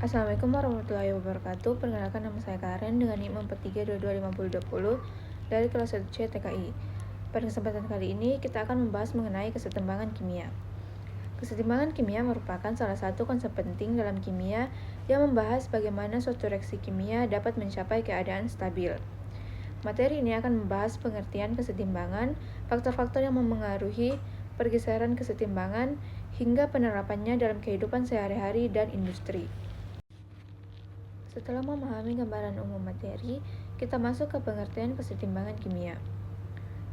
Assalamualaikum warahmatullahi wabarakatuh. Perkenalkan, nama saya Karen dengan NIM 43225020 dari kelas 1C TKI. Pada kesempatan kali ini kita akan membahas mengenai kesetimbangan kimia. Kesetimbangan kimia merupakan salah satu konsep penting dalam kimia yang membahas bagaimana suatu reaksi kimia dapat mencapai keadaan stabil. Materi ini akan membahas pengertian kesetimbangan, faktor-faktor yang memengaruhi pergeseran kesetimbangan, hingga penerapannya dalam kehidupan sehari-hari dan industri. Setelah memahami gambaran umum materi, kita masuk ke pengertian kesetimbangan kimia.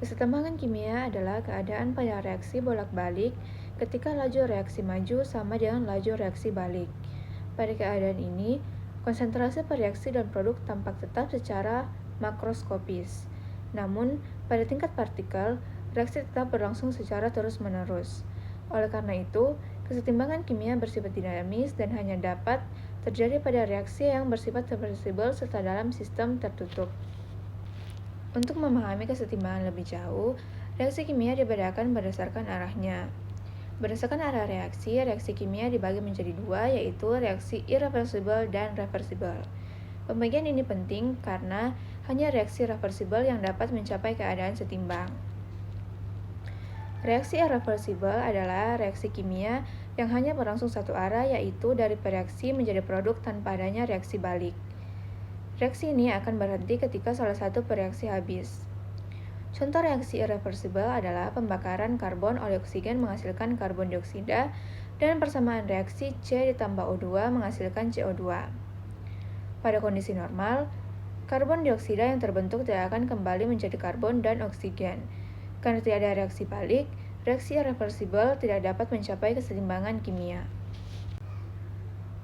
Kesetimbangan kimia adalah keadaan pada reaksi bolak-balik ketika laju reaksi maju sama dengan laju reaksi balik. Pada keadaan ini, konsentrasi per reaksi dan produk tampak tetap secara makroskopis. Namun, pada tingkat partikel, reaksi tetap berlangsung secara terus-menerus. Oleh karena itu, kesetimbangan kimia bersifat dinamis dan hanya dapat terjadi pada reaksi yang bersifat reversibel serta dalam sistem tertutup. Untuk memahami kesetimbangan lebih jauh, reaksi kimia dibedakan berdasarkan arahnya. Berdasarkan arah reaksi, reaksi kimia dibagi menjadi dua, yaitu reaksi irreversibel dan reversibel. Pembagian ini penting karena hanya reaksi reversibel yang dapat mencapai keadaan setimbang. Reaksi irreversibel adalah reaksi kimia yang hanya berlangsung satu arah, yaitu dari reaksi menjadi produk tanpa adanya reaksi balik. Reaksi ini akan berhenti ketika salah satu reaksi habis. Contoh reaksi irreversibel adalah pembakaran karbon oleh oksigen menghasilkan karbon dioksida dan persamaan reaksi C ditambah O2 menghasilkan CO2. Pada kondisi normal, karbon dioksida yang terbentuk tidak akan kembali menjadi karbon dan oksigen. Karena tidak ada reaksi balik, reaksi irreversibel tidak dapat mencapai kesetimbangan kimia.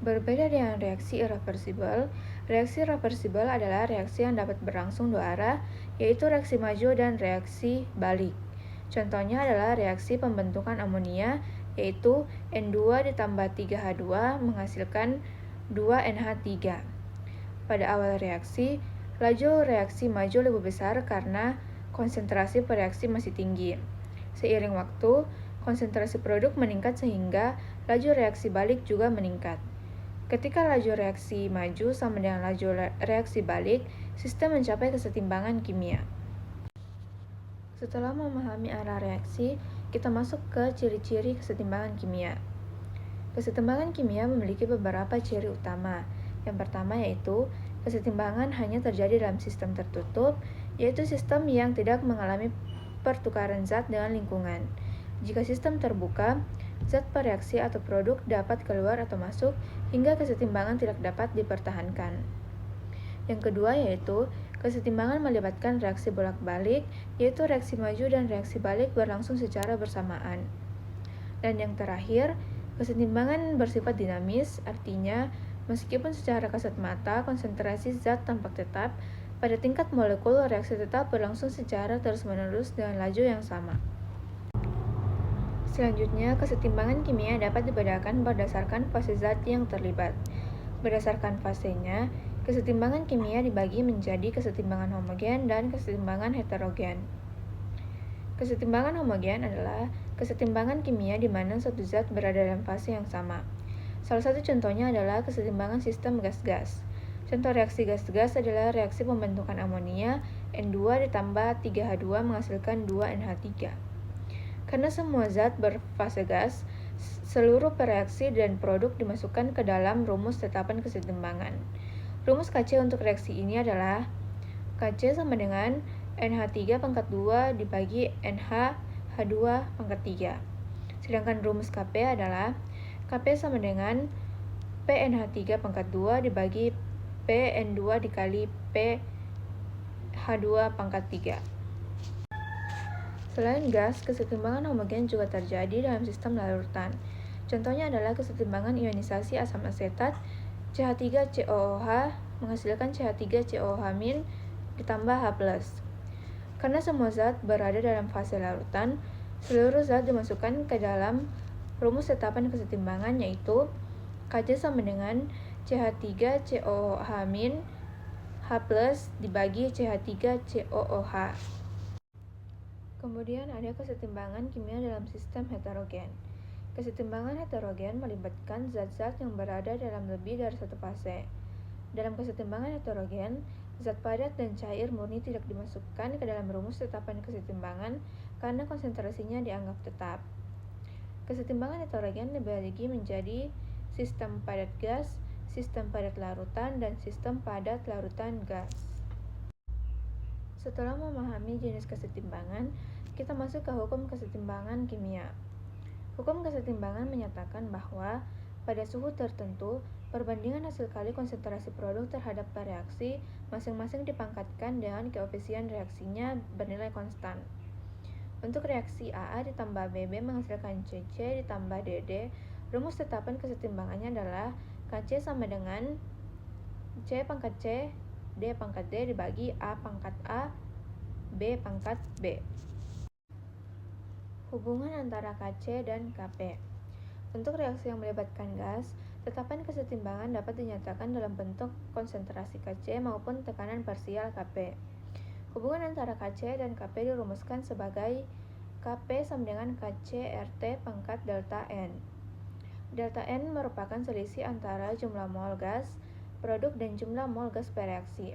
Berbeda dengan reaksi irreversibel, reaksi reversibel adalah reaksi yang dapat berlangsung dua arah, yaitu reaksi maju dan reaksi balik. Contohnya adalah reaksi pembentukan amonia, yaitu N2 ditambah 3H2 menghasilkan 2NH3. Pada awal reaksi, laju reaksi maju lebih besar karena konsentrasi per reaksi masih tinggi. Seiring waktu, konsentrasi produk meningkat sehingga laju reaksi balik juga meningkat. Ketika laju reaksi maju sama dengan laju reaksi balik, sistem mencapai kesetimbangan kimia. Setelah memahami arah reaksi, kita masuk ke ciri-ciri kesetimbangan kimia. Kesetimbangan kimia memiliki beberapa ciri utama. Yang pertama yaitu kesetimbangan hanya terjadi dalam sistem tertutup, yaitu sistem yang tidak mengalami pertukaran zat dengan lingkungan. Jika sistem terbuka, zat per reaksi atau produk dapat keluar atau masuk hingga kesetimbangan tidak dapat dipertahankan. Yang kedua yaitu kesetimbangan melibatkan reaksi bolak-balik, yaitu reaksi maju dan reaksi balik berlangsung secara bersamaan. Dan yang terakhir, kesetimbangan bersifat dinamis, artinya meskipun secara kasat mata konsentrasi zat tampak tetap, pada tingkat molekul reaksi tetap berlangsung secara terus-menerus dengan laju yang sama. Selanjutnya, kesetimbangan kimia dapat dibedakan berdasarkan fase zat yang terlibat. Berdasarkan fasenya, kesetimbangan kimia dibagi menjadi kesetimbangan homogen dan kesetimbangan heterogen. Kesetimbangan homogen adalah kesetimbangan kimia di mana satu zat berada dalam fase yang sama. Salah satu contohnya adalah kesetimbangan sistem gas-gas. Contoh reaksi gas-gas adalah reaksi pembentukan amonia N2 ditambah 3H2 menghasilkan 2NH3. Karena semua zat berfase gas, seluruh reaksi dan produk dimasukkan ke dalam rumus tetapan kesetimbangan. Rumus Kc untuk reaksi ini adalah Kc sama dengan NH3 pangkat 2 dibagi NH H2 pangkat 3. Sedangkan rumus Kp adalah Kp sama dengan PNH3 pangkat 2 dibagi PN2 dikali PH2 pangkat 3. Selain gas, kesetimbangan homogen juga terjadi dalam sistem larutan. Contohnya adalah kesetimbangan ionisasi asam asetat CH3COOH menghasilkan CH3COOH- ditambah H+. Karena semua zat berada dalam fase larutan, seluruh zat dimasukkan ke dalam rumus tetapan kesetimbangan yaitu Kc sama dengan CH3COOH- H+ dibagi CH3COOH. Kemudian ada kesetimbangan kimia dalam sistem heterogen. Kesetimbangan heterogen melibatkan zat-zat yang berada dalam lebih dari satu fase. Dalam kesetimbangan heterogen, zat padat dan cair murni tidak dimasukkan ke dalam rumus tetapan kesetimbangan karena konsentrasinya dianggap tetap. Kesetimbangan heterogen dibagi menjadi sistem padat gas, sistem padat larutan, dan sistem padat larutan gas. Setelah memahami jenis kesetimbangan, kita masuk ke hukum kesetimbangan kimia. Hukum kesetimbangan menyatakan bahwa pada suhu tertentu, perbandingan hasil kali konsentrasi produk terhadap reaksi masing-masing dipangkatkan dengan koefisien reaksinya bernilai konstan. Untuk reaksi AA ditambah BB menghasilkan CC ditambah DD, rumus tetapan kesetimbangannya adalah KC sama dengan C pangkat C, D pangkat D dibagi A pangkat A, B pangkat B. Hubungan antara Kc dan Kp. Untuk reaksi yang melibatkan gas, tetapan kesetimbangan dapat dinyatakan dalam bentuk konsentrasi Kc maupun tekanan parsial Kp. Hubungan antara Kc dan Kp dirumuskan sebagai Kp sama dengan Kc RT pangkat delta N. Delta N merupakan selisih antara jumlah mol gas produk dan jumlah mol gas per reaksi.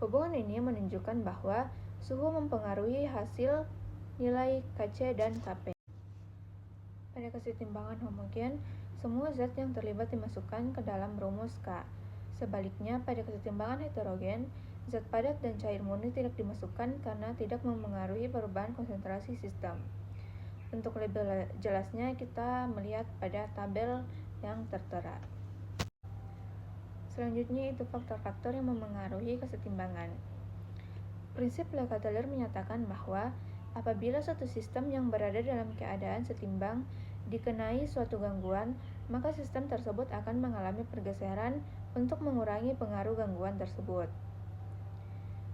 Hubungan ini menunjukkan bahwa suhu mempengaruhi hasil nilai Kc dan Kp. Pada kesetimbangan homogen, semua zat yang terlibat dimasukkan ke dalam rumus K. Sebaliknya, pada kesetimbangan heterogen, zat padat dan cair murni tidak dimasukkan karena tidak mempengaruhi perubahan konsentrasi sistem. Untuk lebih jelasnya, kita melihat pada tabel yang tertera. Selanjutnya itu faktor-faktor yang memengaruhi kesetimbangan. Prinsip Le Chatelier menyatakan bahwa apabila suatu sistem yang berada dalam keadaan setimbang dikenai suatu gangguan, maka sistem tersebut akan mengalami pergeseran untuk mengurangi pengaruh gangguan tersebut.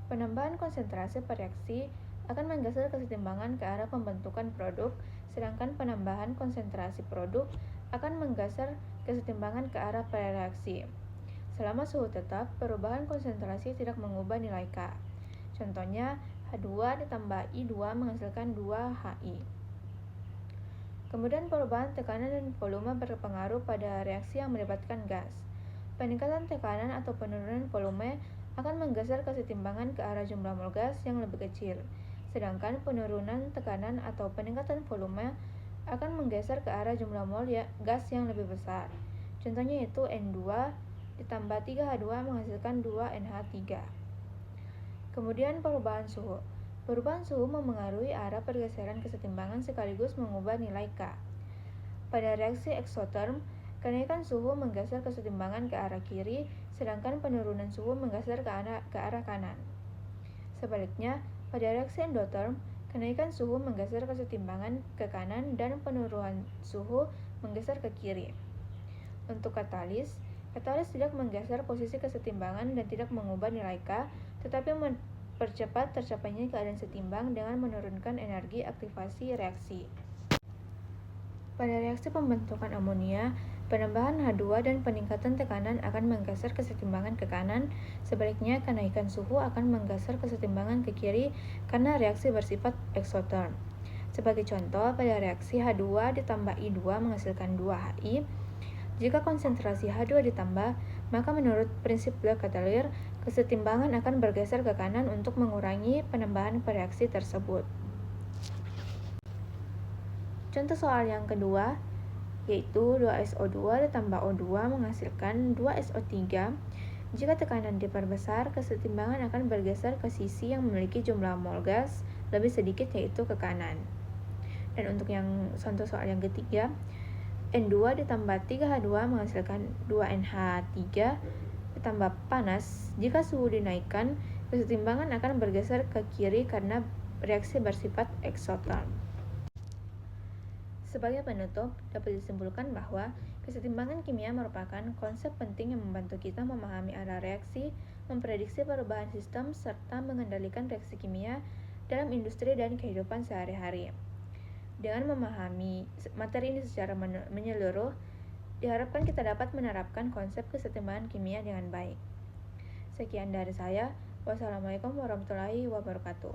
Penambahan konsentrasi per reaksi akan menggeser kesetimbangan ke arah pembentukan produk, sedangkan penambahan konsentrasi produk akan menggeser kesetimbangan ke arah reaksi. Selama suhu tetap, perubahan konsentrasi tidak mengubah nilai K. Contohnya, H2 ditambah I2 menghasilkan 2HI. Kemudian perubahan tekanan dan volume berpengaruh pada reaksi yang melibatkan gas. Peningkatan tekanan atau penurunan volume akan menggeser kesetimbangan ke arah jumlah mol gas yang lebih kecil, sedangkan penurunan tekanan atau peningkatan volume akan menggeser ke arah jumlah mol gas yang lebih besar. Contohnya itu N2 ditambah 3H2 menghasilkan 2NH3. Kemudian perubahan suhu. Perubahan suhu memengaruhi arah pergeseran kesetimbangan sekaligus mengubah nilai K. Pada reaksi eksoterm, kenaikan suhu menggeser kesetimbangan ke arah kiri, sedangkan penurunan suhu menggeser ke arah kanan. Sebaliknya, pada reaksi endoterm, kenaikan suhu menggeser kesetimbangan ke kanan dan penurunan suhu menggeser ke kiri. Untuk katalis tidak menggeser posisi kesetimbangan dan tidak mengubah nilai K, tetapi mempercepat tercapainya keadaan setimbang dengan menurunkan energi aktivasi reaksi. Pada reaksi pembentukan amonia, penambahan H2 dan peningkatan tekanan akan menggeser kesetimbangan ke kanan, sebaliknya kenaikan suhu akan menggeser kesetimbangan ke kiri karena reaksi bersifat eksoterm. Sebagai contoh, pada reaksi H2 ditambah I2 menghasilkan 2HI. Jika konsentrasi H2 ditambah, maka menurut prinsip Le Chatelier, kesetimbangan akan bergeser ke kanan untuk mengurangi penambahan reaksi tersebut. Contoh soal yang kedua, yaitu 2SO2 ditambah O2 menghasilkan 2SO3. Jika tekanan diperbesar, kesetimbangan akan bergeser ke sisi yang memiliki jumlah mol gas lebih sedikit, yaitu ke kanan. Dan untuk yang contoh soal yang ketiga, N2 ditambah 3H2 menghasilkan 2NH3 ditambah panas. Jika suhu dinaikkan, kesetimbangan akan bergeser ke kiri karena reaksi bersifat eksoterm. Sebagai penutup, dapat disimpulkan bahwa kesetimbangan kimia merupakan konsep penting yang membantu kita memahami arah reaksi, memprediksi perubahan sistem, serta mengendalikan reaksi kimia dalam industri dan kehidupan sehari-hari. Dengan memahami materi ini secara menyeluruh, diharapkan kita dapat menerapkan konsep kesetimbangan kimia dengan baik. Sekian dari saya. Wassalamualaikum warahmatullahi wabarakatuh.